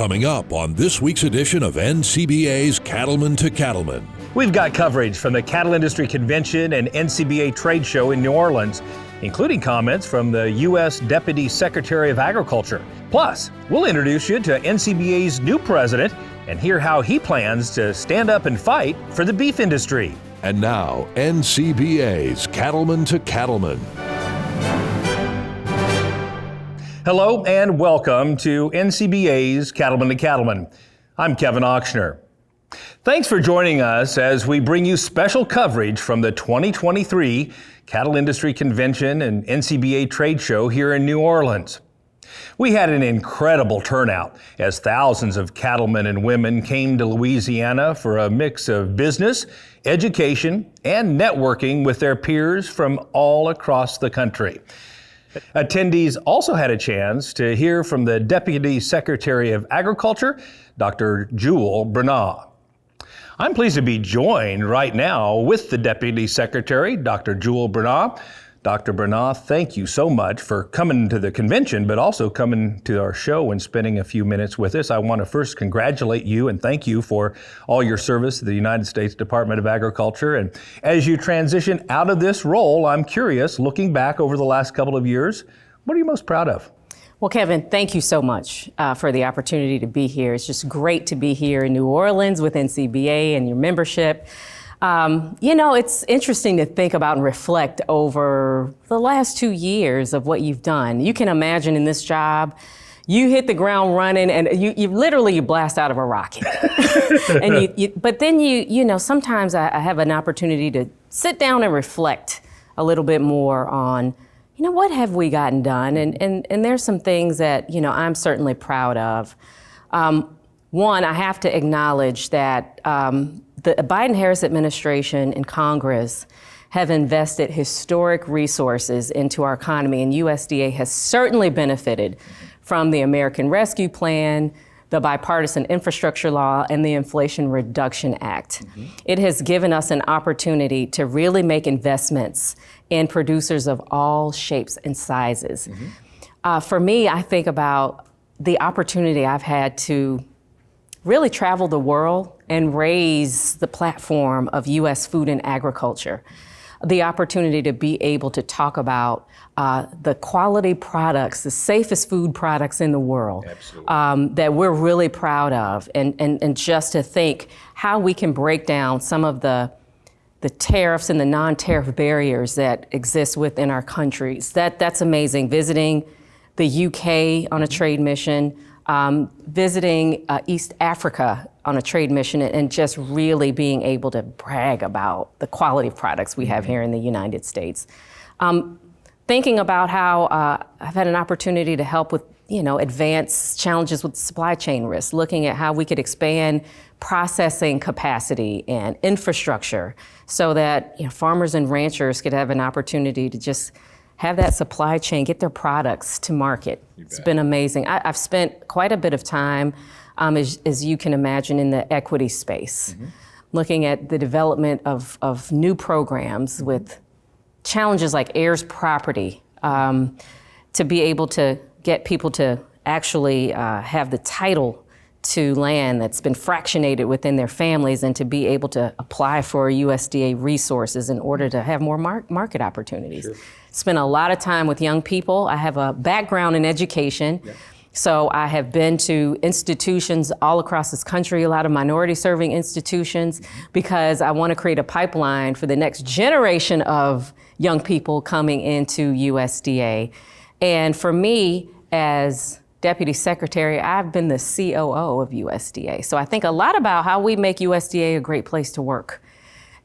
Coming up on this week's edition of NCBA's Cattlemen to Cattlemen. We've got coverage from the Cattle Industry Convention and NCBA trade show in New Orleans, including comments from the U.S. Deputy Secretary of Agriculture. Plus, we'll introduce you to NCBA's new president and hear how he plans to stand up and fight for the beef industry. And now, NCBA's Cattlemen to Cattlemen. Hello and welcome to NCBA's Cattlemen to Cattlemen. I'm Kevin Ochsner. Thanks for joining us as we bring you special coverage from the 2023 Cattle Industry Convention and NCBA trade show here in New Orleans. We had an incredible turnout as thousands of cattlemen and women came to Louisiana for a mix of business, education, and networking with their peers from all across the country. Attendees also had a chance to hear from the Deputy Secretary of Agriculture, Dr. Jewel Bernard. I'm pleased to be joined right now with the Deputy Secretary, Dr. Jewel Bernard. Dr. Bernard, thank you so much for coming to the convention, but also coming to our show and spending a few minutes with us. I want to first congratulate you and thank you for all your service to the United States Department of Agriculture. And as you transition out of this role, I'm curious, looking back over the last couple of years, what are you most proud of? Well, Kevin, thank you so much for the opportunity to be here. It's just great to be here in New Orleans with NCBA and your membership. It's interesting to think about and reflect over the last 2 years of what you've done. You can imagine in this job, you hit the ground running and you literally blast out of a rocket. But then sometimes I have an opportunity to sit down and reflect a little bit more on, what have we gotten done? And there's some things that, I'm certainly proud of. One, I have to acknowledge that the Biden-Harris administration and Congress have invested historic resources into our economy, and USDA has certainly benefited from the American Rescue Plan, the Bipartisan Infrastructure Law, and the Inflation Reduction Act. Mm-hmm. It has given us an opportunity to really make investments in producers of all shapes and sizes. Mm-hmm. For me, I think about the opportunity I've had to really travel the world and raise the platform of U.S. food and agriculture. The opportunity to be able to talk about the quality products, the safest food products in the world that we're really proud of. And just to think how we can break down some of the tariffs and the non-tariff barriers that exist within our countries. That's amazing. Visiting the UK on a trade mission, visiting East Africa on a trade mission, and just really being able to brag about the quality of products we have here in the United States. Thinking about how I've had an opportunity to help with, advance challenges with supply chain risk, looking at how we could expand processing capacity and infrastructure so that farmers and ranchers could have an opportunity to just have that supply chain, get their products to market. It's been amazing. I've spent quite a bit of time, as you can imagine, in the equity space, looking at the development of new programs with challenges like heirs property, to be able to get people to actually have the title to land that's been fractionated within their families and to be able to apply for USDA resources in order to have more market opportunities. Sure. Spent a lot of time with young people. I have a background in education. Yeah. So I have been to institutions all across this country, a lot of minority serving institutions, because I want to create a pipeline for the next generation of young people coming into USDA. And for me, as Deputy Secretary, I've been the COO of USDA. So I think a lot about how we make USDA a great place to work.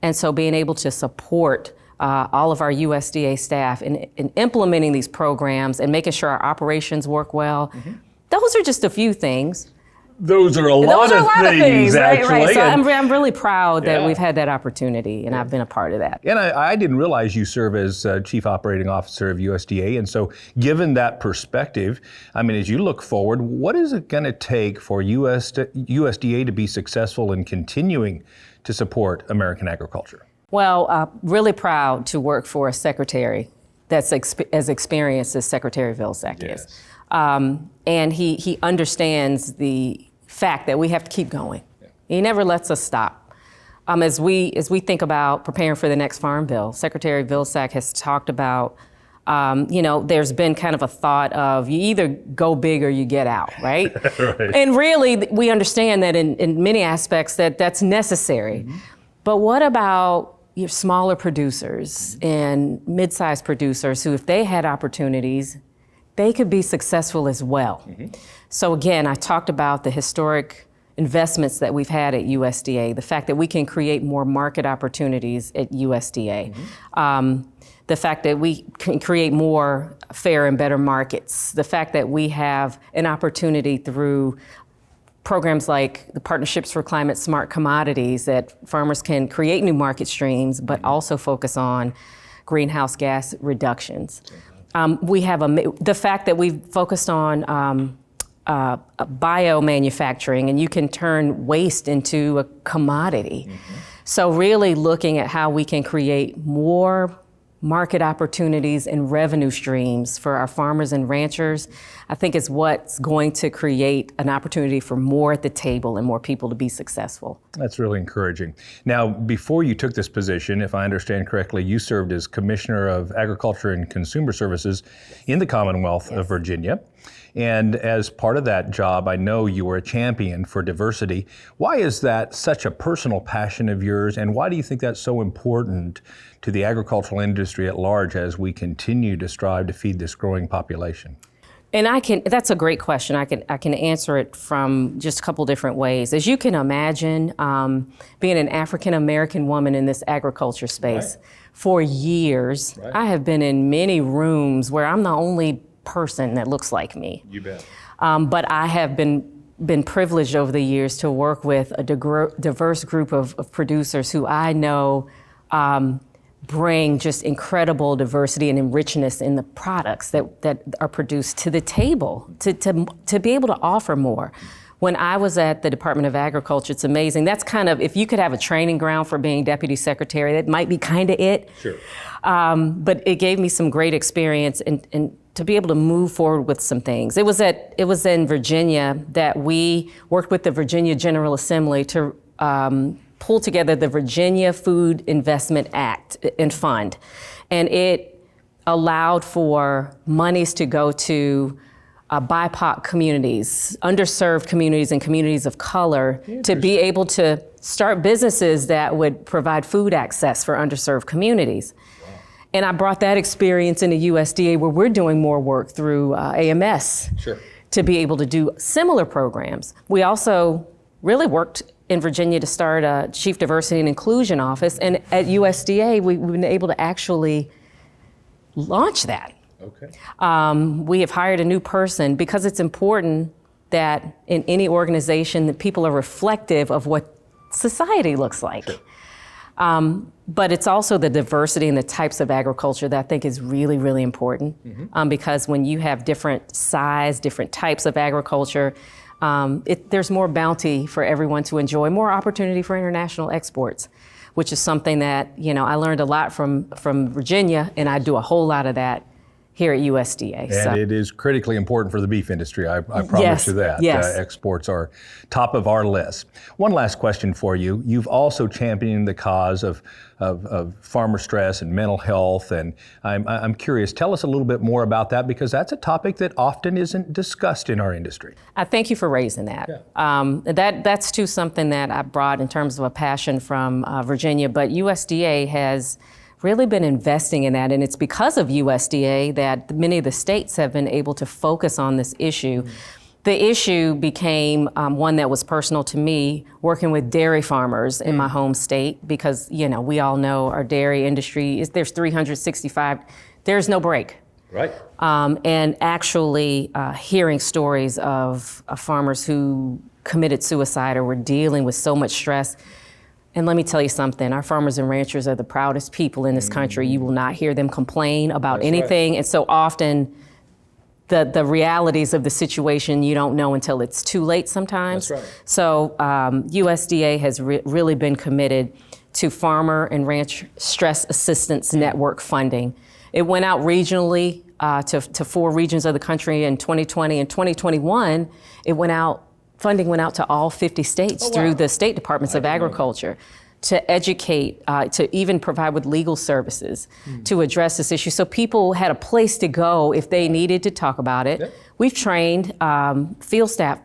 And so being able to support all of our USDA staff in implementing these programs and making sure our operations work well. Mm-hmm. Those are just a few things. Those are a lot of things, actually. Right. So I'm really proud that we've had that opportunity, and I've been a part of that. And I didn't realize you serve as Chief Operating Officer of USDA. And so given that perspective, as you look forward, what is it going to take for USDA to be successful in continuing to support American agriculture? Well, really proud to work for a secretary that's as experienced as Secretary Vilsack is. And he understands the fact that we have to keep going. Yeah. He never lets us stop. As we think about preparing for the next Farm Bill, Secretary Vilsack has talked about, there's been kind of a thought of you either go big or you get out, right? Right. And really, we understand that in many aspects that's necessary. Mm-hmm. But what about your smaller producers and mid-sized producers who, if they had opportunities, they could be successful as well? Mm-hmm. So again, I talked about the historic investments that we've had at USDA, the fact that we can create more market opportunities at USDA, the fact that we can create more fair and better markets, the fact that we have an opportunity through programs like the Partnerships for Climate Smart Commodities that farmers can create new market streams, but also focus on greenhouse gas reductions. We have the fact that we've focused on biomanufacturing, and you can turn waste into a commodity. Mm-hmm. So really looking at how we can create more market opportunities and revenue streams for our farmers and ranchers, I think is what's going to create an opportunity for more at the table and more people to be successful. That's really encouraging. Now, before you took this position, if I understand correctly, you served as Commissioner of Agriculture and Consumer Services in the Commonwealth of Virginia. And as part of that job, I know you were a champion for diversity. Why is that such a personal passion of yours, and why do you think that's so important to the agricultural industry at large as we continue to strive to feed this growing population? And that's a great question. I can answer it from just a couple different ways. As you can imagine, being an African-American woman in this agriculture space for years, I have been in many rooms where I'm the only person that looks like me. You bet. But I have been privileged over the years to work with a diverse group of producers who I know bring just incredible diversity and richness in the products that are produced to the table, to be able to offer more. When I was at the Department of Agriculture, it's amazing. That's kind of, if you could have a training ground for being deputy secretary, that might be kind of it. Sure. But it gave me some great experience and to be able to move forward with some things. It was in Virginia that we worked with the Virginia General Assembly to pull together the Virginia Food Investment Act and Fund. And it allowed for monies to go to BIPOC communities, underserved communities, and communities of color to be able to start businesses that would provide food access for underserved communities. And I brought that experience into USDA, where we're doing more work through AMS to be able to do similar programs. We also really worked in Virginia to start a Chief Diversity and Inclusion Office, and at USDA, we've been able to actually launch that. Okay. We have hired a new person because it's important that in any organization that people are reflective of what society looks like. Sure. But it's also the diversity and the types of agriculture that I think is really, really important. Mm-hmm. Because when you have different size, different types of agriculture, there's more bounty for everyone to enjoy, more opportunity for international exports, which is something that, I learned a lot from Virginia, and I do a whole lot of that here at USDA. And it is critically important for the beef industry, I promise you that. Yes. Exports are top of our list. One last question for you. You've also championed the cause of farmer stress and mental health, and I'm curious, tell us a little bit more about that, because that's a topic that often isn't discussed in our industry. I thank you for raising that. Yeah. That's too something that I brought in terms of a passion from Virginia, but USDA has really been investing in that, and it's because of USDA that many of the states have been able to focus on this issue. Mm-hmm. The issue became one that was personal to me, working with dairy farmers in my home state, because we all know our dairy industry there's 365, there's no break. Right. And actually hearing stories of farmers who committed suicide or were dealing with so much stress. And let me tell you something, our farmers and ranchers are the proudest people in this country. You will not hear them complain about anything. Right. And so often the realities of the situation you don't know until it's too late sometimes. That's right. So USDA has really been committed to farmer and ranch stress assistance network funding. It went out regionally to 4 regions of the country in 2020. In 2021, funding went out to all 50 states through the state departments of agriculture to educate, to even provide with legal services to address this issue. So people had a place to go if they needed to talk about it. Yep. We've trained field staff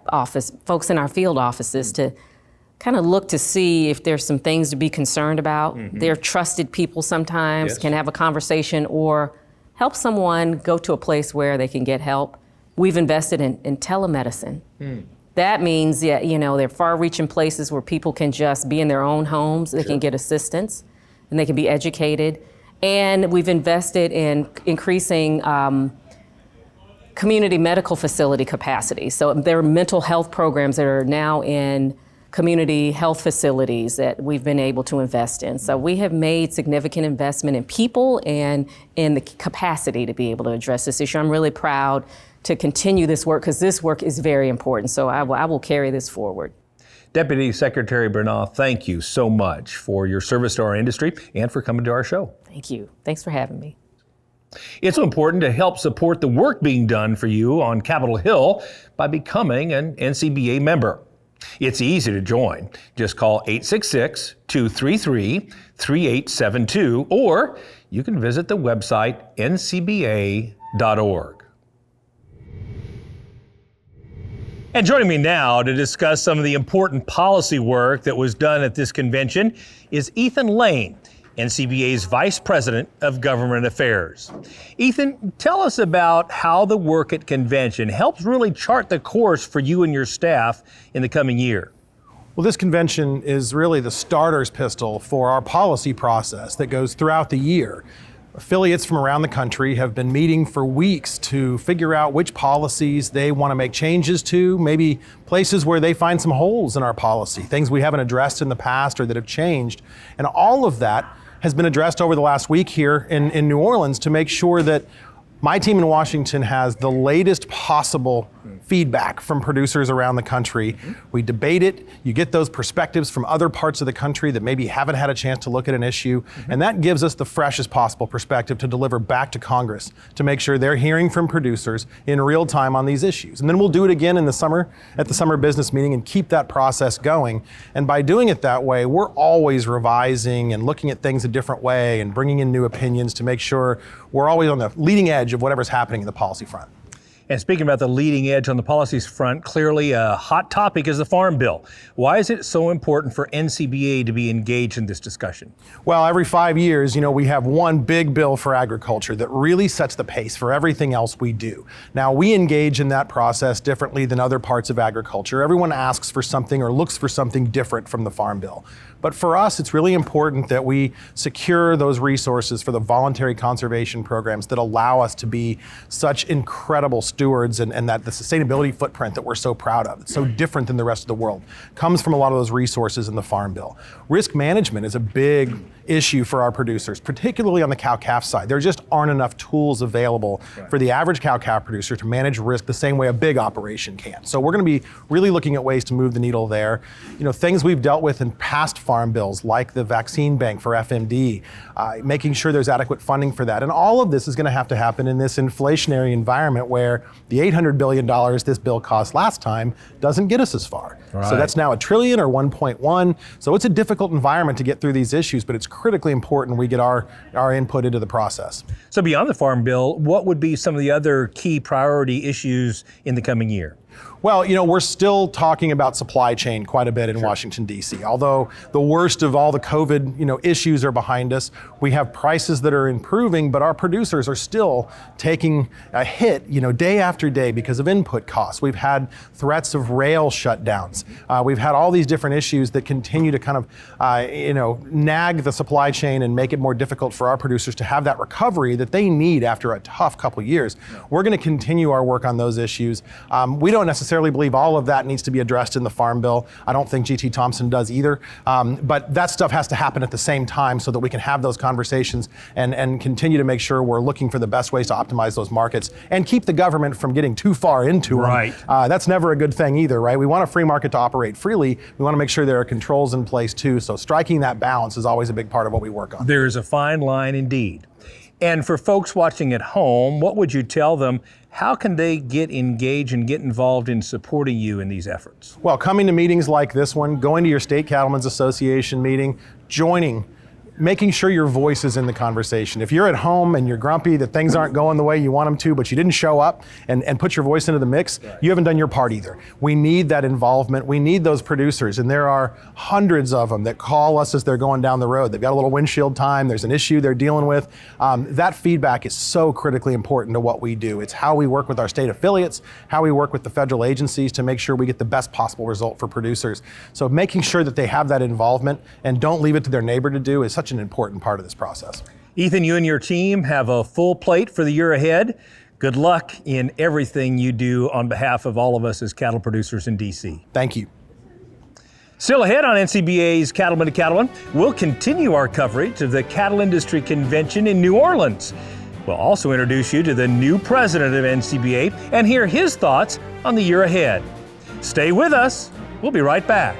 folks in our field offices to kind of look to see if there's some things to be concerned about. They're trusted people sometimes, can have a conversation or help someone go to a place where they can get help. We've invested in telemedicine. That means, they're far-reaching places where people can just be in their own homes. They can get assistance, and they can be educated. And we've invested in increasing community medical facility capacity. So there are mental health programs that are now in community health facilities that we've been able to invest in. So we have made significant investment in people and in the capacity to be able to address this issue. I'm really proud to continue this work because this work is very important. So I will carry this forward. Deputy Secretary Bernal, thank you so much for your service to our industry and for coming to our show. Thank you. Thanks for having me. It's so important to help support the work being done for you on Capitol Hill by becoming an NCBA member. It's easy to join. Just call 866-233-3872, or you can visit the website ncba.org. And joining me now to discuss some of the important policy work that was done at this convention is Ethan Lane, NCBA's Vice President of Government Affairs. Ethan, tell us about how the work at convention helps really chart the course for you and your staff in the coming year. Well, this convention is really the starter's pistol for our policy process that goes throughout the year. Affiliates from around the country have been meeting for weeks to figure out which policies they want to make changes to, maybe places where they find some holes in our policy, things we haven't addressed in the past or that have changed. And all of that has been addressed over the last week here in New Orleans to make sure that my team in Washington has the latest possible feedback from producers around the country. We debate it. You get those perspectives from other parts of the country that maybe haven't had a chance to look at an issue. And that gives us the freshest possible perspective to deliver back to Congress to make sure they're hearing from producers in real time on these issues. And then we'll do it again in the summer at the summer business meeting and keep that process going. And by doing it that way, we're always revising and looking at things a different way and bringing in new opinions to make sure we're always on the leading edge of whatever's happening in the policy front. And speaking about the leading edge on the policies front, clearly a hot topic is the Farm Bill. Why is it so important for NCBA to be engaged in this discussion? Well, every 5 years, we have one big bill for agriculture that really sets the pace for everything else we do. Now, we engage in that process differently than other parts of agriculture. Everyone asks for something or looks for something different from the Farm Bill. But for us, it's really important that we secure those resources for the voluntary conservation programs that allow us to be such incredible stewards and that the sustainability footprint that we're so proud of, it's so different than the rest of the world, comes from a lot of those resources in the Farm Bill. Risk management is a big issue for our producers, particularly on the cow-calf side. There just aren't enough tools available for the average cow-calf producer to manage risk the same way a big operation can. So we're going to be really looking at ways to move the needle there. Things we've dealt with in past farm bills, like the vaccine bank for FMD, making sure there's adequate funding for that. And all of this is going to have to happen in this inflationary environment where the $800 billion this bill cost last time doesn't get us as far. Right. So that's now $1 trillion or 1.1. So it's a difficult environment to get through these issues, but it's critically important we get our input into the process. So beyond the Farm Bill, what would be some of the other key priority issues in the coming year? Well, we're still talking about supply chain quite a bit in Washington, D.C. Although the worst of all the COVID, issues are behind us, we have prices that are improving, but our producers are still taking a hit, day after day because of input costs. We've had threats of rail shutdowns. We've had all these different issues that continue to kind of, nag the supply chain and make it more difficult for our producers to have that recovery that they need after a tough couple years. We're going to continue our work on those issues. We don't necessarily believe all of that needs to be addressed in the Farm Bill. I don't think G.T. Thompson does either. But that stuff has to happen at the same time so that we can have those conversations and continue to make sure we're looking for the best ways to optimize those markets and keep the government from getting too far into them. Right. That's never a good thing either, right? We want a free market to operate freely. We want to make sure there are controls in place too. So striking that balance is always a big part of what we work on. There is a fine line indeed. And for folks watching at home, what would you tell them? How can they get engaged and get involved in supporting you in these efforts? Well, coming to meetings like this one, going to your State Cattlemen's Association meeting, joining, making sure your voice is in the conversation. If you're at home and you're grumpy that things aren't going the way you want them to, but you didn't show up and put your voice into the mix, you haven't done your part either. We need that involvement. We need those producers, and there are hundreds of them that call us as they're going down the road. They've got a little windshield time, there's an issue they're dealing with. That feedback is so critically important to what we do. It's how we work with our state affiliates, how we work with the federal agencies to make sure we get the best possible result for producers. So making sure that they have that involvement and don't leave it to their neighbor to do is such an important part of this process. Ethan, you and your team have a full plate for the year ahead. Good luck in everything you do on behalf of all of us as cattle producers in DC. Thank you. Still ahead on NCBA's Cattlemen to Cattlemen, we'll continue our coverage of the Cattle Industry Convention in New Orleans. We'll also introduce you to the new president of NCBA and hear his thoughts on the year ahead. Stay with us. We'll be right back.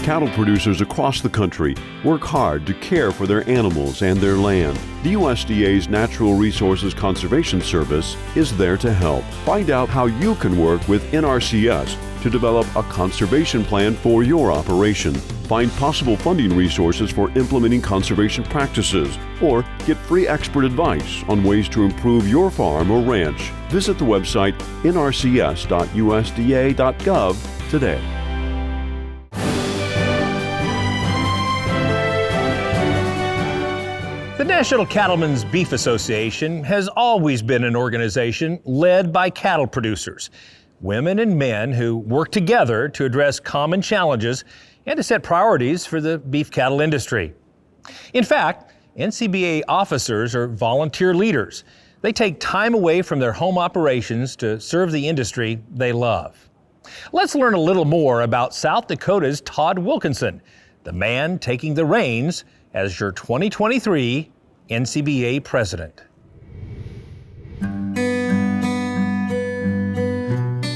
Cattle producers across the country work hard to care for their animals and their land. The USDA's Natural Resources Conservation Service is there to help. Find out how you can work with NRCS to develop a conservation plan for your operation. Find possible funding resources for implementing conservation practices, or get free expert advice on ways to improve your farm or ranch. Visit the website nrcs.usda.gov today. The National Cattlemen's Beef Association has always been an organization led by cattle producers, women and men who work together to address common challenges and to set priorities for the beef cattle industry. In fact, NCBA officers are volunteer leaders. They take time away from their home operations to serve the industry they love. Let's learn a little more about South Dakota's Todd Wilkinson, the man taking the reins as your 2023 NCBA president.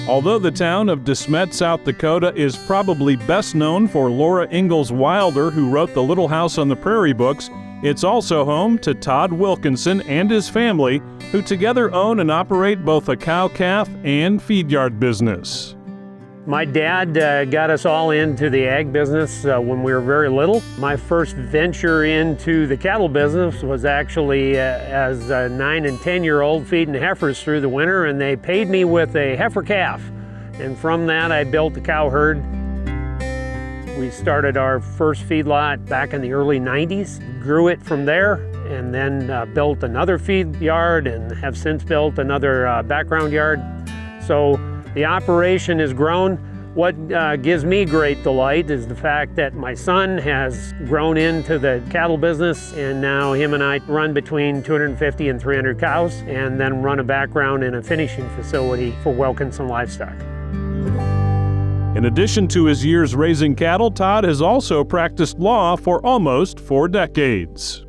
Although the town of De Smet, South Dakota is probably best known for Laura Ingalls Wilder, who wrote the Little House on the Prairie books, it's also home to Todd Wilkinson and his family, who together own and operate both a cow-calf and feed yard business. My dad got us all into the ag business when we were very little. My first venture into the cattle business was actually as a 9 and 10-year-old feeding heifers through the winter, and they paid me with a heifer calf. And from that, I built the cow herd. We started our first feedlot back in the early 90s, grew it from there, and then built another feed yard and have since built another background yard. So the operation has grown. What gives me great delight is the fact that my son has grown into the cattle business, and now him and I run between 250 and 300 cows, and then run a background in a finishing facility for Wilkinson Livestock. In addition to his years raising cattle, Todd has also practiced law for almost 4 decades.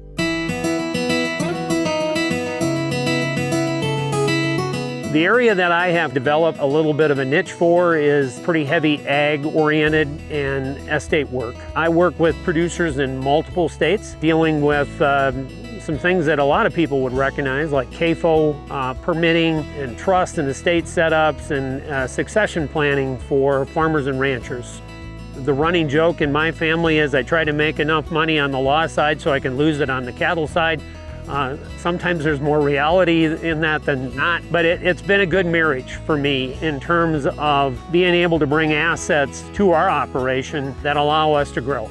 The area that I have developed a little bit of a niche for is pretty heavy ag-oriented and estate work. I work with producers in multiple states, dealing with some things that a lot of people would recognize, like CAFO permitting and trust and estate setups and succession planning for farmers and ranchers. The running joke in my family is I try to make enough money on the law side so I can lose it on the cattle side. Sometimes there's more reality in that than not, but it's been a good marriage for me in terms of being able to bring assets to our operation that allow us to grow.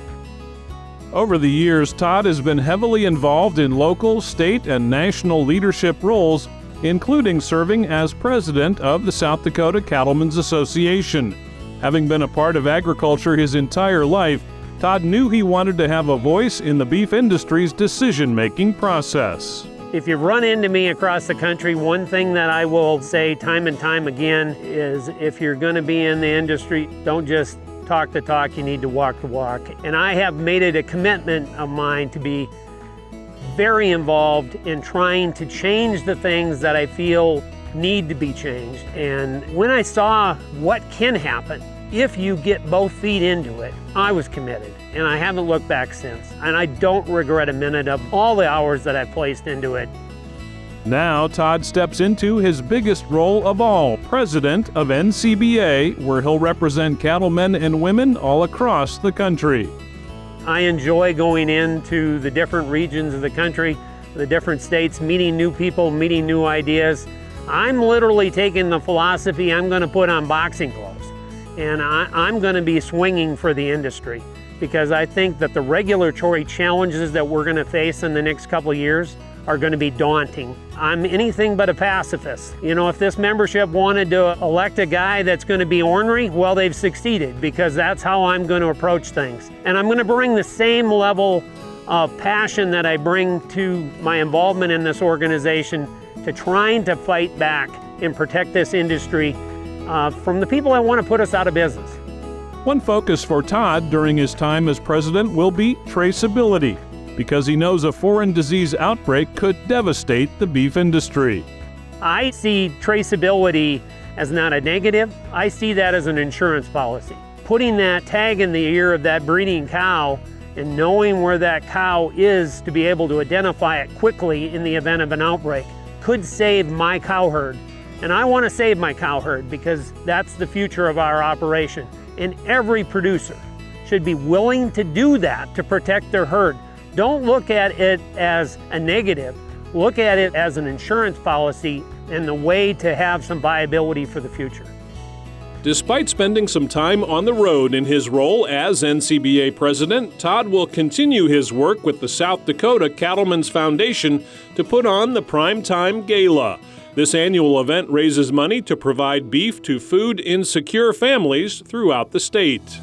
Over the years, Todd has been heavily involved in local, state, and national leadership roles, including serving as president of the South Dakota Cattlemen's Association. Having been a part of agriculture his entire life, Todd knew he wanted to have a voice in the beef industry's decision-making process. If you run into me across the country, one thing that I will say time and time again is if you're going to be in the industry, don't just talk the talk, you need to walk the walk. And I have made it a commitment of mine to be very involved in trying to change the things that I feel need to be changed. And when I saw what can happen if you get both feet into it, I was committed, and I haven't looked back since. And I don't regret a minute of all the hours that I placed into it. Now Todd steps into his biggest role of all, president of NCBA, where he'll represent cattlemen and women all across the country. I enjoy going into the different regions of the country, the different states, meeting new people, meeting new ideas. I'm literally taking the philosophy I'm going to put on boxing gloves, and I'm going to be swinging for the industry, because I think that the regulatory challenges that we're going to face in the next couple of years are going to be daunting. I'm anything but a pacifist. You know, if this membership wanted to elect a guy that's going to be ornery, well, they've succeeded, because that's how I'm going to approach things. And I'm going to bring the same level of passion that I bring to my involvement in this organization to trying to fight back and protect this industry from the people that want to put us out of business. One focus for Todd during his time as president will be traceability, because he knows a foreign disease outbreak could devastate the beef industry. I see traceability as not a negative. I see that as an insurance policy. Putting that tag in the ear of that breeding cow and knowing where that cow is to be able to identify it quickly in the event of an outbreak could save my cow herd. And I want to save my cow herd, because that's the future of our operation. And every producer should be willing to do that to protect their herd. Don't look at it as a negative. Look at it as an insurance policy and the way to have some viability for the future. Despite spending some time on the road in his role as NCBA president, Todd will continue his work with the South Dakota Cattlemen's Foundation to put on the Primetime Gala. This annual event raises money to provide beef to food insecure families throughout the state.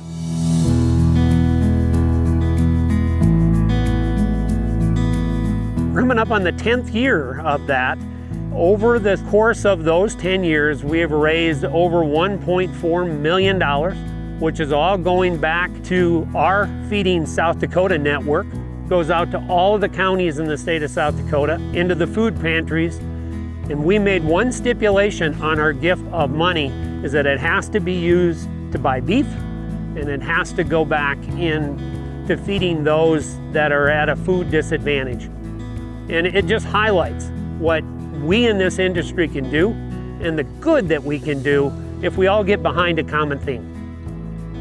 Coming up on the 10th year of that. Over the course of those 10 years, we have raised over $1.4 million, which is all going back to our Feeding South Dakota network. Goes out to all of the counties in the state of South Dakota, into the food pantries. And we made one stipulation on our gift of money, is that it has to be used to buy beef, and it has to go back in to feeding those that are at a food disadvantage. And it just highlights what we in this industry can do and the good that we can do if we all get behind a common theme.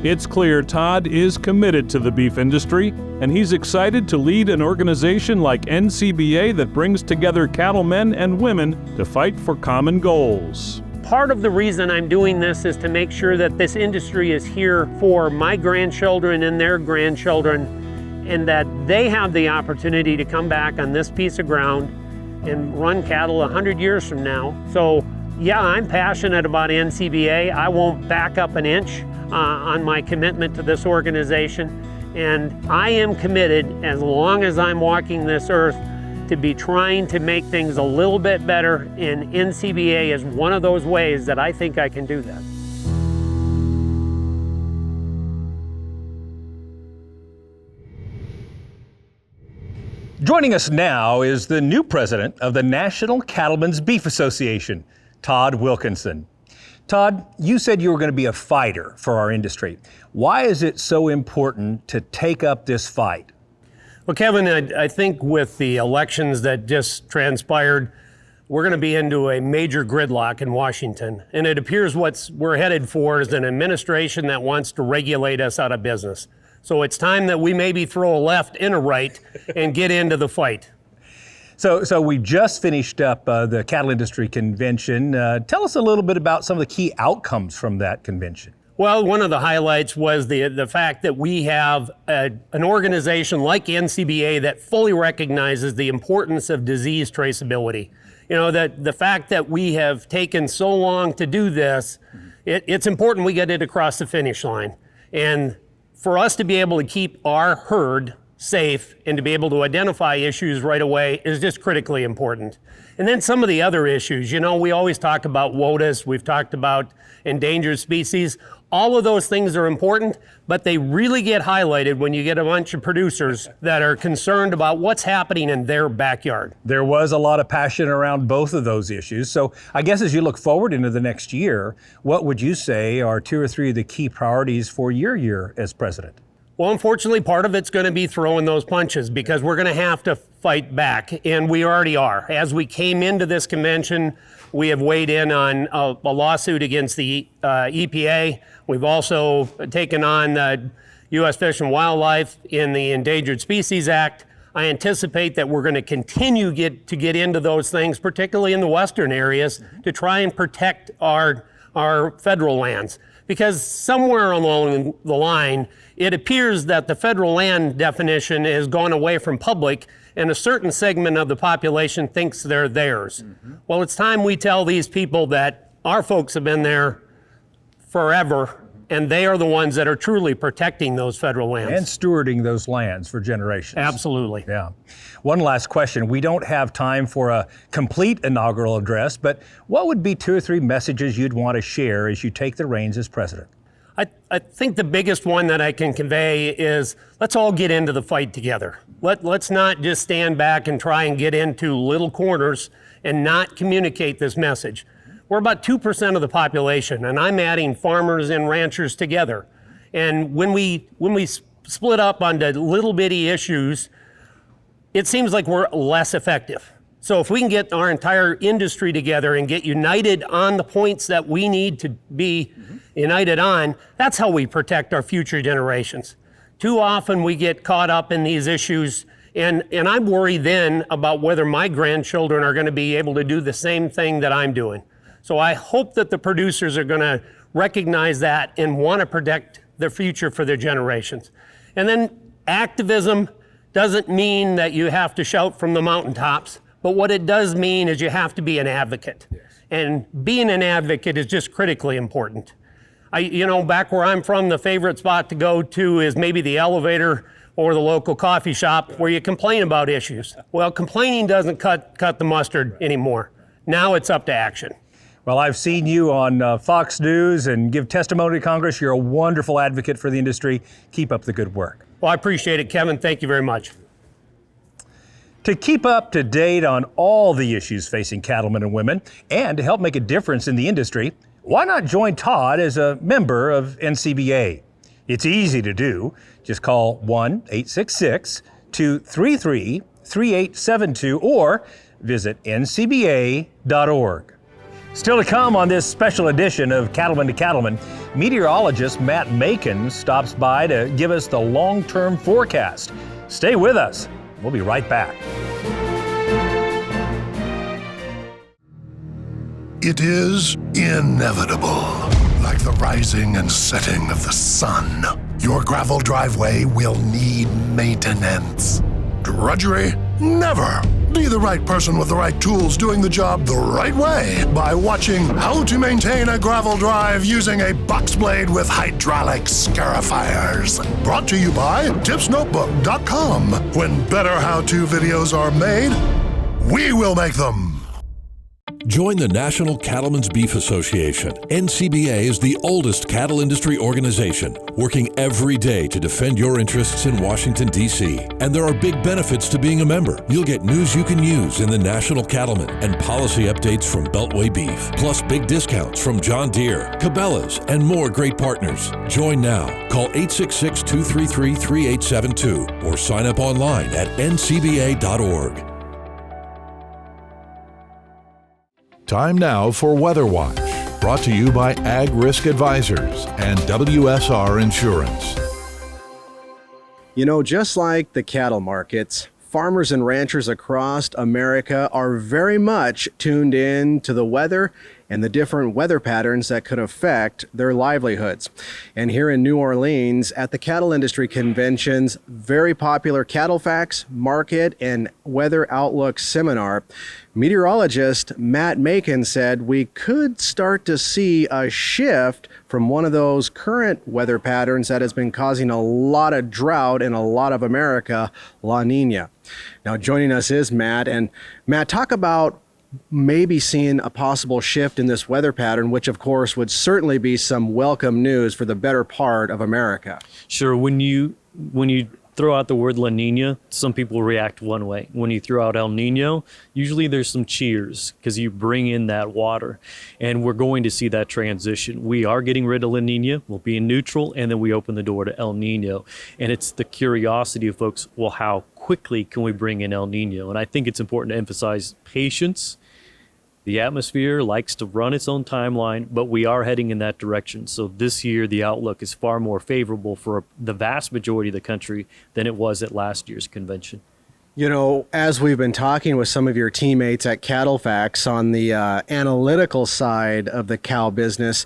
It's clear Todd is committed to the beef industry, and he's excited to lead an organization like NCBA that brings together cattlemen and women to fight for common goals. Part of the reason I'm doing this is to make sure that this industry is here for my grandchildren and their grandchildren, and that they have the opportunity to come back on this piece of ground and run cattle 100 years from now. So yeah, I'm passionate about NCBA. I won't back up an inch on my commitment to this organization. And I am committed, as long as I'm walking this earth, to be trying to make things a little bit better, and NCBA is one of those ways that I think I can do that. Joining us now is the new president of the National Cattlemen's Beef Association, Todd Wilkinson. Todd, you said you were going to be a fighter for our industry. Why is it so important to take up this fight? Well, Kevin, I think with the elections that just transpired, we're going to be into a major gridlock in Washington. And it appears what we're headed for is an administration that wants to regulate us out of business. So it's time that we maybe throw a left and a right and get into the fight. So we just finished up the Cattle Industry Convention. Tell us a little bit about some of the key outcomes from that convention. Well, one of the highlights was the fact that we have an organization like NCBA that fully recognizes the importance of disease traceability. You know, that the fact that we have taken so long to do this, it's important we get it across the finish line. And for us to be able to keep our herd safe and to be able to identify issues right away is just critically important. And then some of the other issues, you know, we always talk about WOTUS, we've talked about endangered species. All of those things are important, but they really get highlighted when you get a bunch of producers that are concerned about what's happening in their backyard. There was a lot of passion around both of those issues. So I guess as you look forward into the next year, what would you say are 2 or 3 of the key priorities for your year as president? Well, unfortunately, part of it's going to be throwing those punches because we're going to have to fight back, and we already are. As we came into this convention, we have weighed in on a lawsuit against the EPA. We've also taken on U.S. Fish and Wildlife in the Endangered Species Act. I anticipate that we're going to continue to get into those things, particularly in the western areas, to try and protect our federal lands. Because somewhere along the line, it appears that the federal land definition has gone away from public, and a certain segment of the population thinks they're theirs. Well, it's time we tell these people that our folks have been there forever, and they are the ones that are truly protecting those federal lands. And stewarding those lands for generations. Absolutely. Yeah. One last question. We don't have time for a complete inaugural address, but what would be 2 or 3 messages you'd want to share as you take the reins as president? I think the biggest one that I can convey is let's all get into the fight together. Let's not just stand back and try and get into little corners and not communicate this message. We're about 2% of the population, and I'm adding farmers and ranchers together. And when we split up onto little bitty issues, it seems like we're less effective. So if we can get our entire industry together and get united on the points that we need to be united on, that's how we protect our future generations. Too often we get caught up in these issues, and I worry then about whether my grandchildren are going to be able to do the same thing that I'm doing. So I hope that the producers are going to recognize that and want to protect their future for their generations. And then activism doesn't mean that you have to shout from the mountaintops, but what it does mean is you have to be an advocate. Yes. And being an advocate is just critically important. Back where I'm from, the favorite spot to go to is maybe the elevator or the local coffee shop where you complain about issues. Well, complaining doesn't cut the mustard anymore. Now it's up to action. Well, I've seen you on Fox News and give testimony to Congress. You're a wonderful advocate for the industry. Keep up the good work. Well, I appreciate it, Kevin. Thank you very much. To keep up to date on all the issues facing cattlemen and women and to help make a difference in the industry, why not join Todd as a member of NCBA? It's easy to do. Just call 1-866-233-3872 or visit ncba.org. Still to come on this special edition of Cattlemen to Cattlemen, meteorologist Matt Macon stops by to give us the long-term forecast. Stay with us. We'll be right back. It is inevitable. Like the rising and setting of the sun, your gravel driveway will need maintenance. Drudgery? Never. Be the right person with the right tools doing the job the right way by watching How to Maintain a Gravel Drive Using a Box Blade with Hydraulic Scarifiers. Brought to you by tipsnotebook.com. When better how-to videos are made, we will make them. Join the National Cattlemen's Beef Association. NCBA is the oldest cattle industry organization, working every day to defend your interests in Washington, D.C. And there are big benefits to being a member. You'll get news you can use in the National Cattlemen and policy updates from Beltway Beef, plus big discounts from John Deere, Cabela's, and more great partners. Join now. Call 866-233-3872 or sign up online at ncba.org. Time now for Weather Watch, brought to you by Ag Risk Advisors and WSR Insurance. You know, just like the cattle markets, farmers and ranchers across America are very much tuned in to the weather and the different weather patterns that could affect their livelihoods. And here in New Orleans, at the Cattle Industry Convention's very popular Cattle Facts, Market, and Weather Outlook seminar, Meteorologist Matt Macon said we could start to see a shift from one of those current weather patterns that has been causing a lot of drought in a lot of America, La Nina. Now joining us is Matt. And Matt, talk about maybe seeing a possible shift in this weather pattern, which of course would certainly be some welcome news for the better part of America. Sure. When you throw out the word La Nina, some people react one way. When you throw out El Nino, usually there's some cheers because you bring in that water. And we're going to see that transition. We are getting rid of La Nina, we'll be in neutral, and then we open the door to El Nino. And it's the curiosity of folks, well, how quickly can we bring in El Nino? And I think it's important to emphasize patience. The atmosphere likes to run its own timeline, but we are heading in that direction. So this year, the outlook is far more favorable for the vast majority of the country than it was at last year's convention. You know, as we've been talking with some of your teammates at CattleFax on the analytical side of the cow business,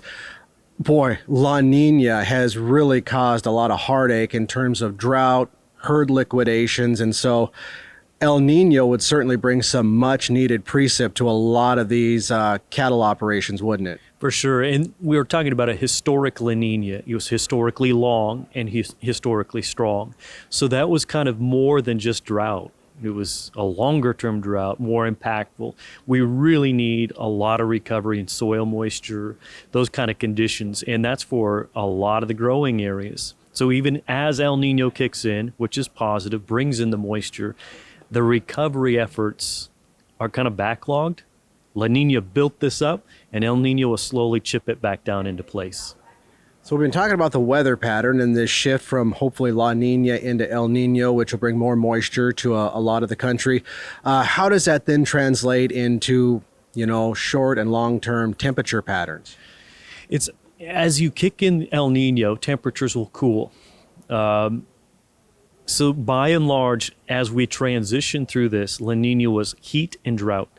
boy, La Nina has really caused a lot of heartache in terms of drought, herd liquidations, and so El Nino would certainly bring some much needed precip to a lot of these cattle operations, wouldn't it? For sure. And we were talking about a historic La Nina. It was historically long and historically strong. So that was kind of more than just drought. It was a longer term drought, more impactful. We really need a lot of recovery in soil moisture, those kind of conditions. And that's for a lot of the growing areas. So even as El Nino kicks in, which is positive, brings in the moisture, the recovery efforts are kind of backlogged. La Nina built this up, and El Nino will slowly chip it back down into place. So we've been talking about the weather pattern and this shift from hopefully La Nina into El Nino, which will bring more moisture to a lot of the country. How does that then translate into, short and long-term temperature patterns? It's as you kick in El Nino, temperatures will cool. So by and large, as we transition through this, La Nina was heat and drought.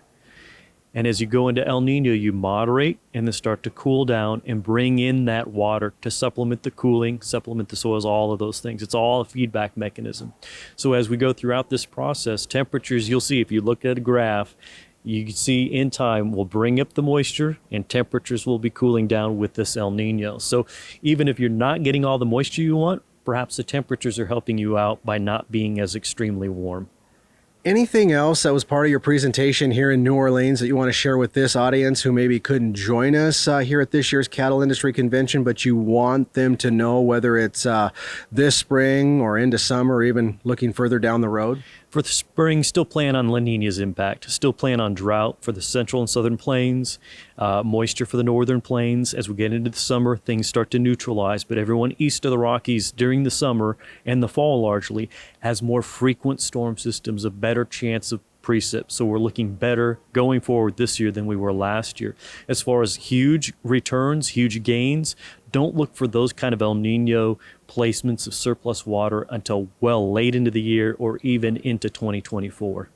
And as you go into El Nino, you moderate and then start to cool down and bring in that water to supplement the cooling, supplement the soils, all of those things. It's all a feedback mechanism. So as we go throughout this process, temperatures, you'll see if you look at a graph, you can see in time we'll bring up the moisture and temperatures will be cooling down with this El Nino. So even if you're not getting all the moisture you want, perhaps the temperatures are helping you out by not being as extremely warm. Anything else that was part of your presentation here in New Orleans that you want to share with this audience who maybe couldn't join us here at this year's Cattle Industry Convention, but you want them to know, whether it's this spring or into summer or even looking further down the road? For the spring, still plan on La Nina's impact. Still plan on drought for the central and southern plains, moisture for the northern plains. As we get into the summer, things start to neutralize, but everyone east of the Rockies during the summer and the fall largely has more frequent storm systems, a better chance of precip. So we're looking better going forward this year than we were last year. As far as huge returns, huge gains, don't look for those kind of El Nino placements of surplus water until well late into the year or even into 2024.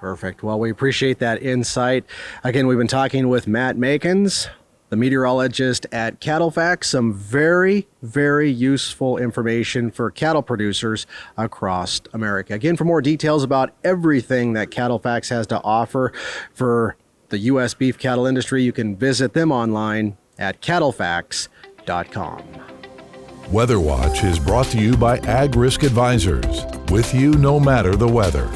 Perfect. Well, we appreciate that insight. Again, we've been talking with Matt Makins, the meteorologist at CattleFax. Some very, very useful information for cattle producers across America. Again, for more details about everything that CattleFax has to offer for the U.S. beef cattle industry, you can visit them online at cattlefax.com. Weather Watch is brought to you by Ag Risk Advisors, with you no matter the weather.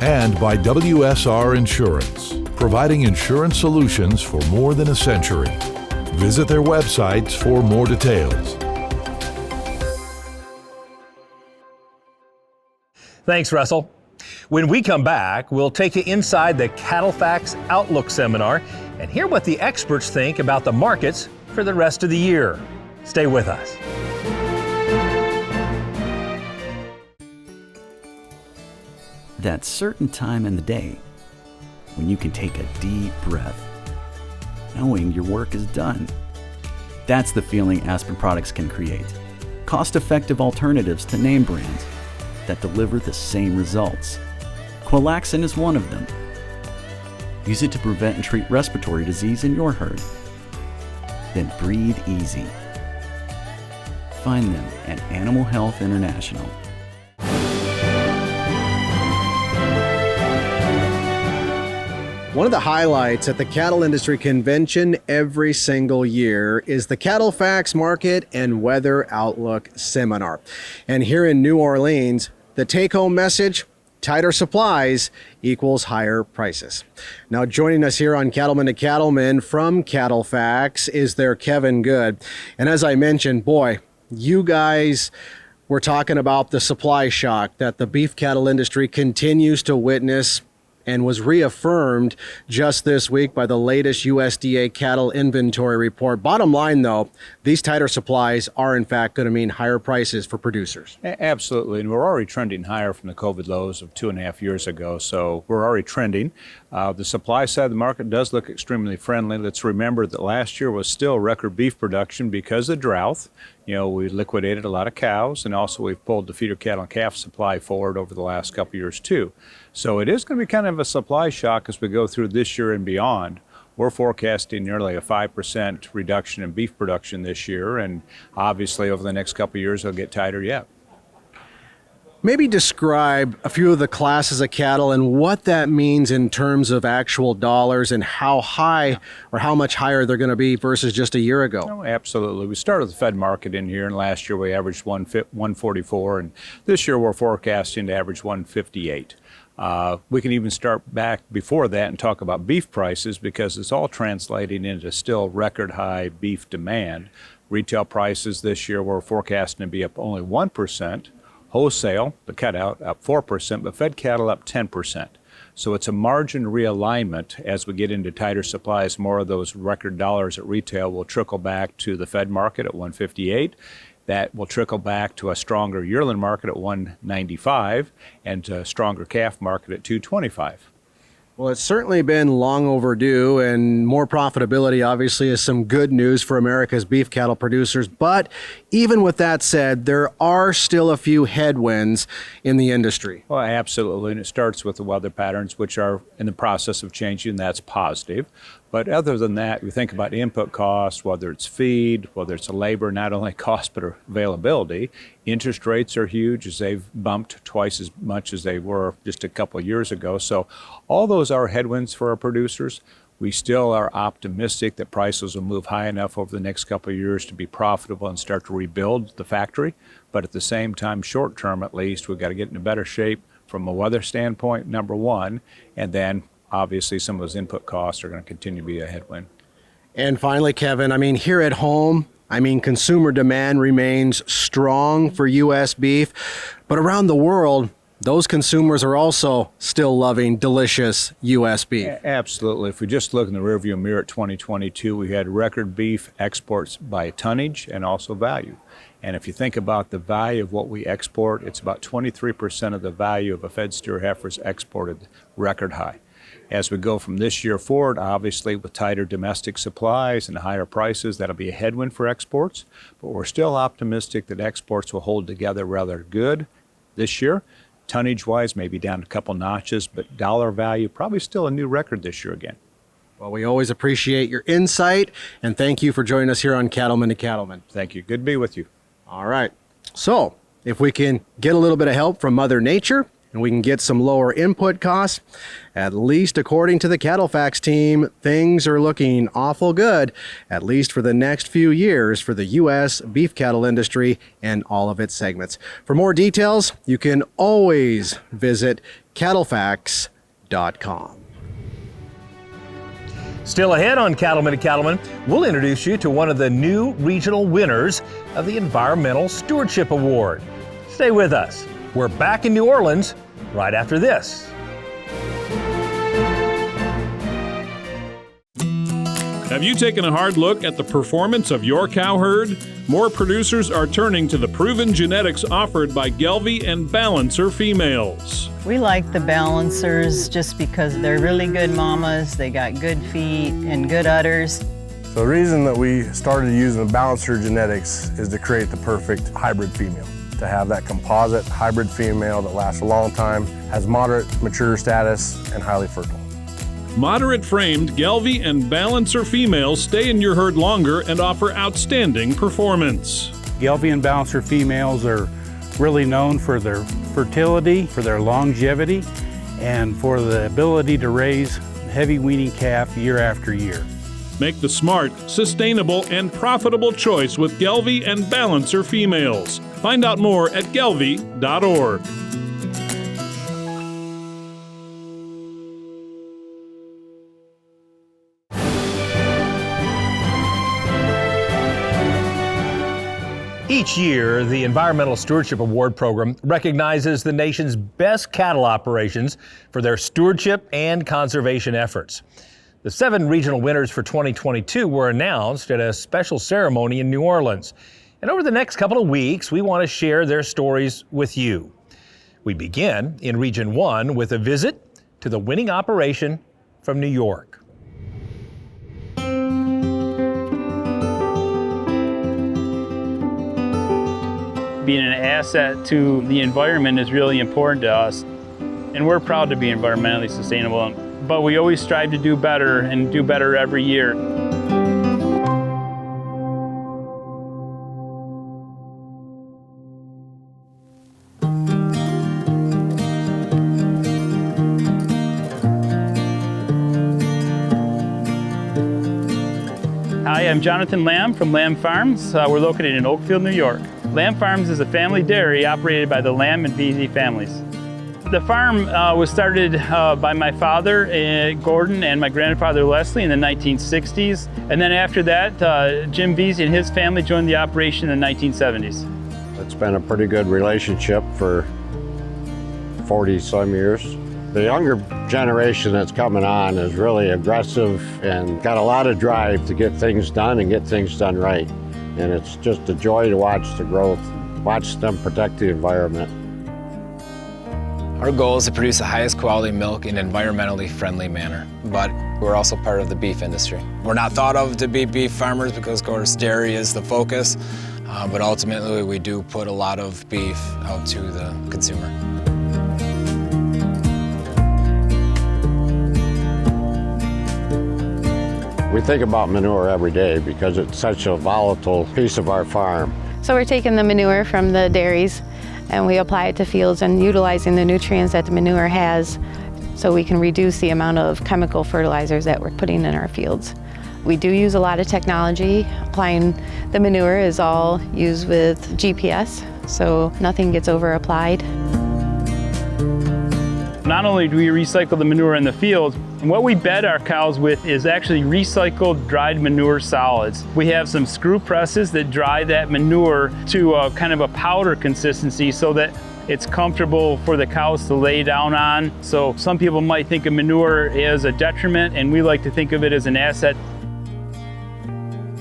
And by WSR Insurance, providing insurance solutions for more than a century. Visit their websites for more details. Thanks, Russell. When we come back, we'll take you inside the CattleFax Outlook Seminar and hear what the experts think about the markets for the rest of the year. Stay with us. That certain time in the day when you can take a deep breath, knowing your work is done. That's the feeling Aspen products can create. Cost-effective alternatives to name brands that deliver the same results. Qualaxin is one of them. Use it to prevent and treat respiratory disease in your herd. Then breathe easy. Find them at Animal Health International. One of the highlights at the Cattle Industry Convention every single year is the Cattle Facts Market and Weather Outlook Seminar. And here in New Orleans, the take-home message, tighter supplies equals higher prices. Now joining us here on Cattlemen to Cattlemen from Cattle Facts is their Kevin Good. And as I mentioned, boy, you guys were talking about the supply shock that the beef cattle industry continues to witness and was reaffirmed just this week by the latest USDA cattle inventory report. Bottom line, though, these tighter supplies are in fact going to mean higher prices for producers. Absolutely, and we're already trending higher from the COVID lows of 2.5 years ago, so we're already trending. The supply side of the market does look extremely friendly. Let's remember that last year was still record beef production because of drought. You know, we liquidated a lot of cows, and also we've pulled the feeder cattle and calf supply forward over the last couple of years too. So it is going to be kind of a supply shock as we go through this year and beyond. We're forecasting nearly a 5% reduction in beef production this year, and obviously over the next couple of years it'll get tighter yet. Maybe describe a few of the classes of cattle and what that means in terms of actual dollars and how high or how much higher they're going to be versus just a year ago. Oh, absolutely. We started the Fed market in here, and last year we averaged 144, and this year we're forecasting to average 158. We can even start back before that and talk about beef prices because it's all translating into still record high beef demand. Retail prices this year we're forecasting to be up only 1%. Wholesale, the cutout, up 4%, but fed cattle up 10%. So it's a margin realignment as we get into tighter supplies. More of those record dollars at retail will trickle back to the fed market at 158. That will trickle back to a stronger yearling market at 195 and to a stronger calf market at 225. Well, it's certainly been long overdue, and more profitability obviously is some good news for America's beef cattle producers. But even with that said, there are still a few headwinds in the industry. Well, absolutely, and it starts with the weather patterns, which are in the process of changing, and that's positive. But other than that, we think about input costs, whether it's feed, whether it's labor, not only cost but availability. Interest rates are huge as they've bumped twice as much as they were just a couple of years ago. So all those are headwinds for our producers. We still are optimistic that prices will move high enough over the next couple of years to be profitable and start to rebuild the factory. But at the same time, short term at least, we've got to get into better shape from a weather standpoint, number one, and then obviously some of those input costs are going to continue to be a headwind. And finally, Kevin, here at home, consumer demand remains strong for U.S. beef, but around the world, those consumers are also still loving delicious U.S. beef. Absolutely. If we just look in the rearview mirror at 2022, we had record beef exports by tonnage and also value. And if you think about the value of what we export, it's about 23% of the value of a fed steer heifer is exported, record high. As we go from this year forward, obviously with tighter domestic supplies and higher prices, that'll be a headwind for exports. But we're still optimistic that exports will hold together rather good this year. Tonnage-wise, maybe down a couple notches, but dollar value, probably still a new record this year again. Well, we always appreciate your insight, and thank you for joining us here on Cattlemen to Cattlemen. Thank you. Good to be with you. All right. So, if we can get a little bit of help from Mother Nature, and we can get some lower input costs, at least according to the Cattle Facts team, things are looking awful good, at least for the next few years for the U.S. beef cattle industry and all of its segments. For more details, you can always visit cattlefacts.com. Still ahead on Cattlemen to Cattlemen, we'll introduce you to one of the new regional winners of the Environmental Stewardship Award. Stay with us. We're back in New Orleans right after this. Have you taken a hard look at the performance of your cow herd? More producers are turning to the proven genetics offered by Gelbvieh and Balancer females. We like the Balancers just because they're really good mamas, they got good feet and good udders. So the reason that we started using the Balancer genetics is to create the perfect hybrid female. To have that composite hybrid female that lasts a long time, has moderate mature status, and highly fertile. Moderate-framed Gelbvieh and Balancer females stay in your herd longer and offer outstanding performance. Gelbvieh and Balancer females are really known for their fertility, for their longevity, and for the ability to raise heavy weaning calf year after year. Make the smart, sustainable, and profitable choice with Gelbvieh and Balancer females. Find out more at gelbvieh.org. Each year, the Environmental Stewardship Award Program recognizes the nation's best cattle operations for their stewardship and conservation efforts. The 7 regional winners for 2022 were announced at a special ceremony in New Orleans. And over the next couple of weeks, we want to share their stories with you. We begin in Region 1 with a visit to the winning operation from New York. Being an asset to the environment is really important to us, and we're proud to be environmentally sustainable, but we always strive to do better and do better every year. Hi, I'm Jonathan Lamb from Lamb Farms. We're located in Oakfield, New York. Lamb Farms is a family dairy operated by the Lamb and Veazey families. The farm was started by my father, Gordon, and my grandfather, Leslie, in the 1960s. And then after that, Jim Veazey and his family joined the operation in the 1970s. It's been a pretty good relationship for 40-some years. The younger generation that's coming on is really aggressive and got a lot of drive to get things done and get things done right. And it's just a joy to watch the growth, watch them protect the environment. Our goal is to produce the highest quality milk in an environmentally friendly manner, but we're also part of the beef industry. We're not thought of to be beef farmers because, of course, dairy is the focus, but ultimately we do put a lot of beef out to the consumer. We think about manure every day because it's such a volatile piece of our farm. So we're taking the manure from the dairies and we apply it to fields and utilizing the nutrients that the manure has so we can reduce the amount of chemical fertilizers that we're putting in our fields. We do use a lot of technology. Applying the manure is all used with GPS, so nothing gets over applied. Not only do we recycle the manure in the field, what we bed our cows with is actually recycled dried manure solids. We have some screw presses that dry that manure to a kind of a powder consistency so that it's comfortable for the cows to lay down on. So some people might think of manure as a detriment, and we like to think of it as an asset.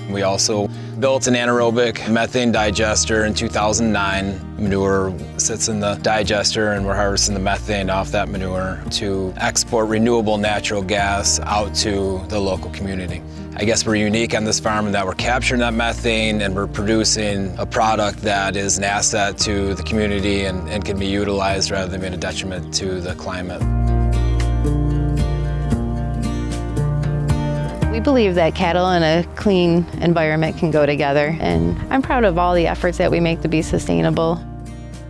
We also built an anaerobic methane digester in 2009. Manure sits in the digester and we're harvesting the methane off that manure to export renewable natural gas out to the local community. I guess we're unique on this farm in that we're capturing that methane and we're producing a product that is an asset to the community and can be utilized rather than being a detriment to the climate. We believe that cattle and a clean environment can go together, and I'm proud of all the efforts that we make to be sustainable.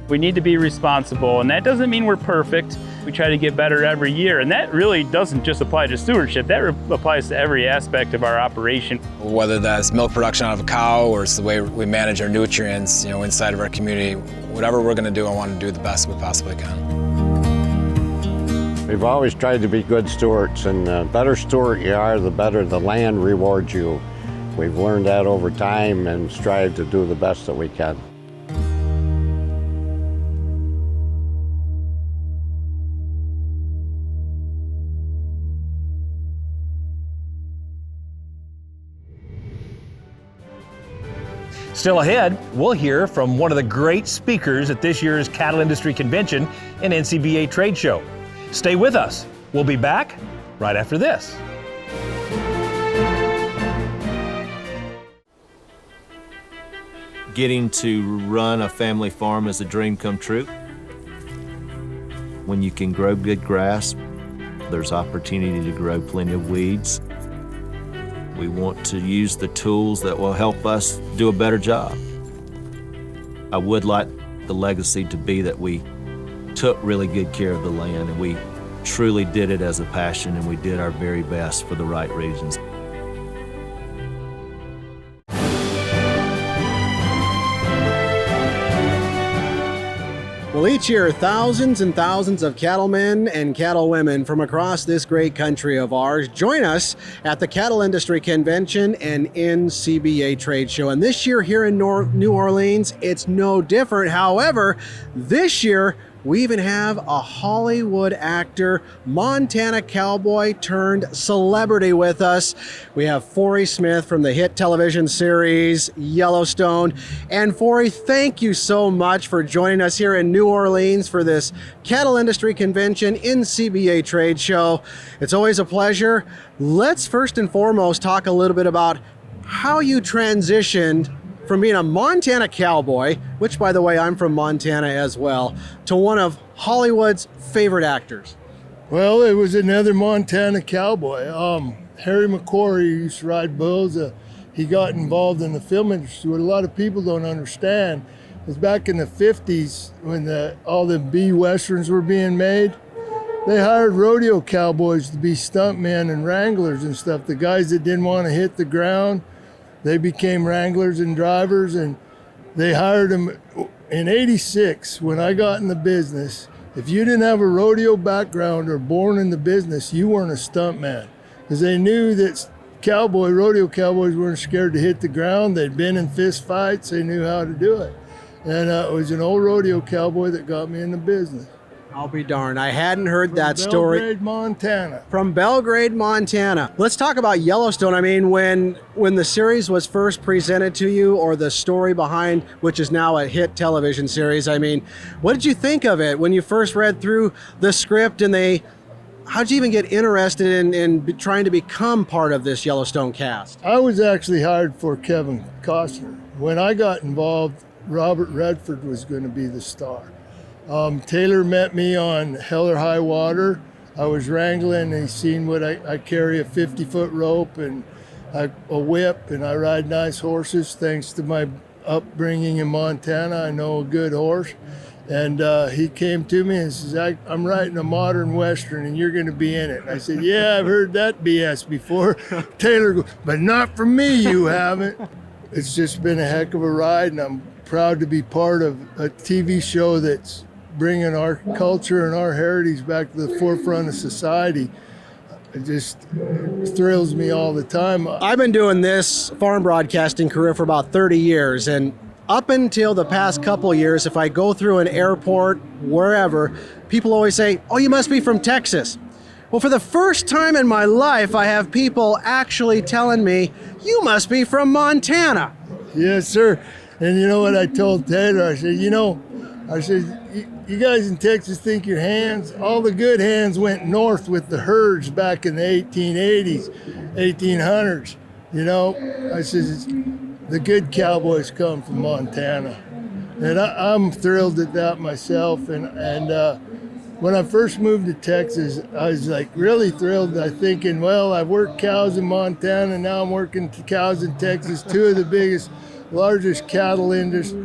We need to be responsible, and that doesn't mean we're perfect. We try to get better every year, and that really doesn't just apply to stewardship, that applies to every aspect of our operation. Whether that's milk production out of a cow or it's the way we manage our nutrients, inside of our community, whatever we're gonna do, I want to do the best we possibly can. We've always tried to be good stewards, and the better steward you are, the better the land rewards you. We've learned that over time and strive to do the best that we can. Still ahead, we'll hear from one of the great speakers at this year's Cattle Industry Convention and NCBA trade show. Stay with us. We'll be back right after this. Getting to run a family farm is a dream come true. When you can grow good grass, there's opportunity to grow plenty of weeds. We want to use the tools that will help us do a better job. I would like the legacy to be that we took really good care of the land and we truly did it as a passion, and we did our very best for the right reasons. Well, each year, thousands and thousands of cattlemen and cattlewomen from across this great country of ours join us at the Cattle Industry Convention and NCBA Trade Show. And this year here in New Orleans, it's no different. However, this year, we even have a Hollywood actor, Montana cowboy turned celebrity with us. We have Forey Smith from the hit television series Yellowstone. And Forey, thank you so much for joining us here in New Orleans for this Cattle Industry Convention NCBA Trade Show. It's always a pleasure. Let's first and foremost talk a little bit about how you transitioned from being a Montana cowboy, which by the way, I'm from Montana as well, to one of Hollywood's favorite actors. Well, it was another Montana cowboy. Harry McCory used to ride bulls. He got involved in the film industry. What a lot of people don't understand is back in the 50s when all the B westerns were being made, they hired rodeo cowboys to be stuntmen and wranglers and stuff. The guys that didn't want to hit the ground, they became wranglers and drivers, and they hired them. In '86, when I got in the business, if you didn't have a rodeo background or born in the business, you weren't a stuntman. Because they knew that rodeo cowboys weren't scared to hit the ground. They'd been in fist fights. They knew how to do it. And it was an old rodeo cowboy that got me in the business. I'll be darned. I hadn't heard that story. From Belgrade, Montana. From Belgrade, Montana. Let's talk about Yellowstone. I mean, when the series was first presented to you, or the story behind, which is now a hit television series, I mean, what did you think of it when you first read through the script, and how'd you even get interested in trying to become part of this Yellowstone cast? I was actually hired for Kevin Costner. When I got involved, Robert Redford was going to be the star. Taylor met me on Hell or High Water. I was wrangling, and he seen what I carry a 50-foot rope and a whip, and I ride nice horses. Thanks to my upbringing in Montana, I know a good horse. And he came to me and says, I'm writing a modern Western and you're going to be in it. And I said, yeah, I've heard that BS before. Taylor goes, but not from me, you haven't. It's just been a heck of a ride, and I'm proud to be part of a TV show that's bringing our culture and our heritage back to the forefront of society. It just thrills me all the time. I've been doing this farm broadcasting career for about 30 years, and up until the past couple years, if I go through an airport, wherever, people always say, oh, you must be from Texas. Well, for the first time in my life, I have people actually telling me, you must be from Montana. Yes, sir. And you know what I told Taylor? I said, you guys in Texas think your hands, all the good hands went north with the herds back in the 1880s, 1800s. You know, I said, the good cowboys come from Montana. And I'm thrilled at that myself. And when I first moved to Texas, I was like really thrilled. I thinking, well, I've worked cows in Montana, and now I'm working cows in Texas, two of the largest cattle industry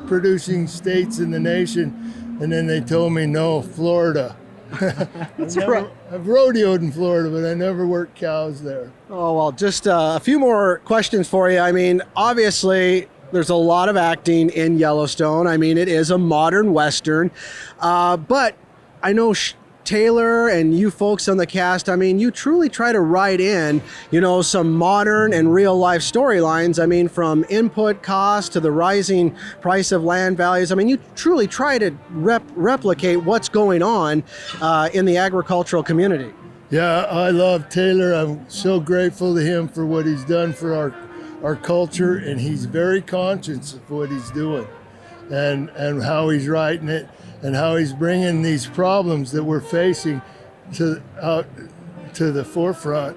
producing states in the nation. And then they told me, no, Florida. I've rodeoed in Florida, but I never worked cows there. Oh, well, just a few more questions for you. I mean, obviously, there's a lot of acting in Yellowstone. I mean, it is a modern Western. But I know Taylor and you folks on the cast, I mean, you truly try to write in, some modern and real life storylines. I mean, from input costs to the rising price of land values. I mean, you truly try to replicate what's going on in the agricultural community. Yeah, I love Taylor. I'm so grateful to him for what he's done for our culture, and he's very conscious of what he's doing and how he's writing it, and how he's bringing these problems that we're facing to the forefront.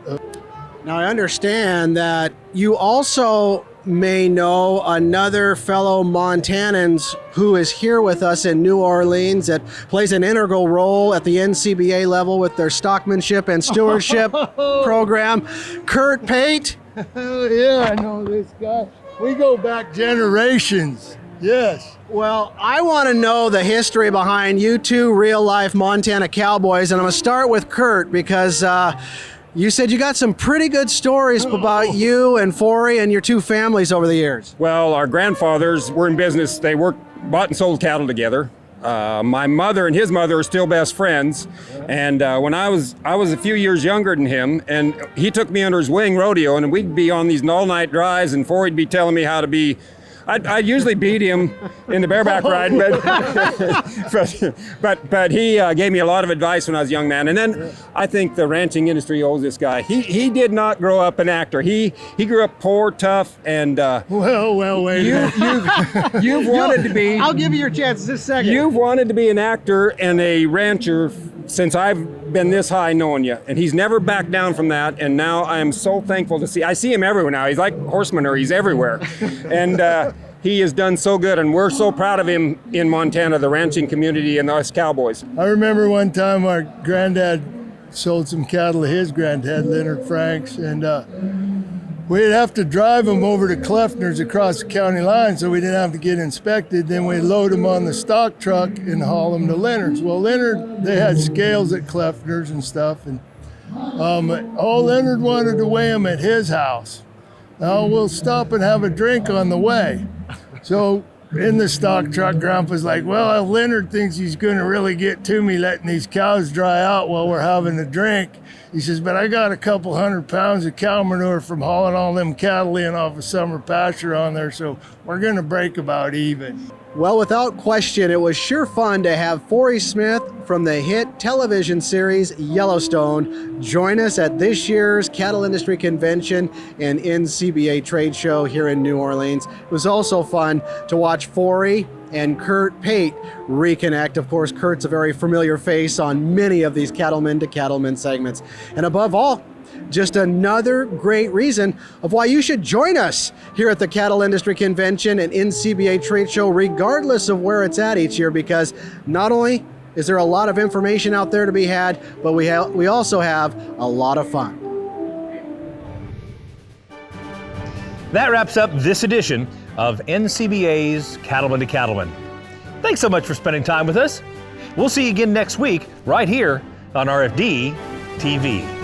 Now, I understand that you also may know another fellow Montanans who is here with us in New Orleans that plays an integral role at the NCBA level with their stockmanship and stewardship program, Kurt Pate. Yeah, I know this guy. We go back generations. Yes. Well, I want to know the history behind you two real-life Montana cowboys, and I'm going to start with Kurt because you said you got some pretty good stories about you and Forey and your two families over the years. Well, our grandfathers were in business. They bought and sold cattle together. My mother and his mother are still best friends. And when I was a few years younger than him, and he took me under his wing rodeo, and we'd be on these all-night drives, and Forey'd be telling me how to be. I'd usually beat him in the bareback ride, but he gave me a lot of advice when I was a young man. And then I think the ranching industry owes this guy. He did not grow up an actor. He grew up poor, tough, and well, wait. You've wanted to be. I'll give you your chance this second. You've wanted to be an actor and a rancher since I've been this high knowing you, and he's never backed down from that. And now I am so thankful to see. I see him everywhere now. He's like horse manure. He's everywhere, and he has done so good. And we're so proud of him in Montana, the ranching community, and us cowboys. I remember one time our granddad sold some cattle to his granddad, Leonard Franks, and we'd have to drive them over to Kleffner's across the county line so we didn't have to get inspected. Then we'd load them on the stock truck and haul them to Leonard's. Well, Leonard, they had scales at Kleffner's and stuff, and Leonard wanted to weigh them at his house. Now we'll stop and have a drink on the way. So in the stock truck, Grandpa's like, well, if Leonard thinks he's going to really get to me letting these cows dry out while we're having a drink, he says, but I got a couple 100 pounds of cow manure from hauling all them cattle in off of summer pasture on there, so we're going to break about even. Well, without question, it was sure fun to have Forey Smith from the hit television series Yellowstone join us at this year's Cattle Industry Convention and NCBA trade show here in New Orleans. It was also fun to watch Forey and Kurt Pate reconnect. Of course, Kurt's a very familiar face on many of these Cattlemen to Cattlemen segments. And above all, just another great reason of why you should join us here at the Cattle Industry Convention and NCBA trade show, regardless of where it's at each year, because not only is there a lot of information out there to be had, but we also have a lot of fun. That wraps up this edition of NCBA's Cattlemen to Cattlemen. Thanks so much for spending time with us. We'll see you again next week right here on RFD TV.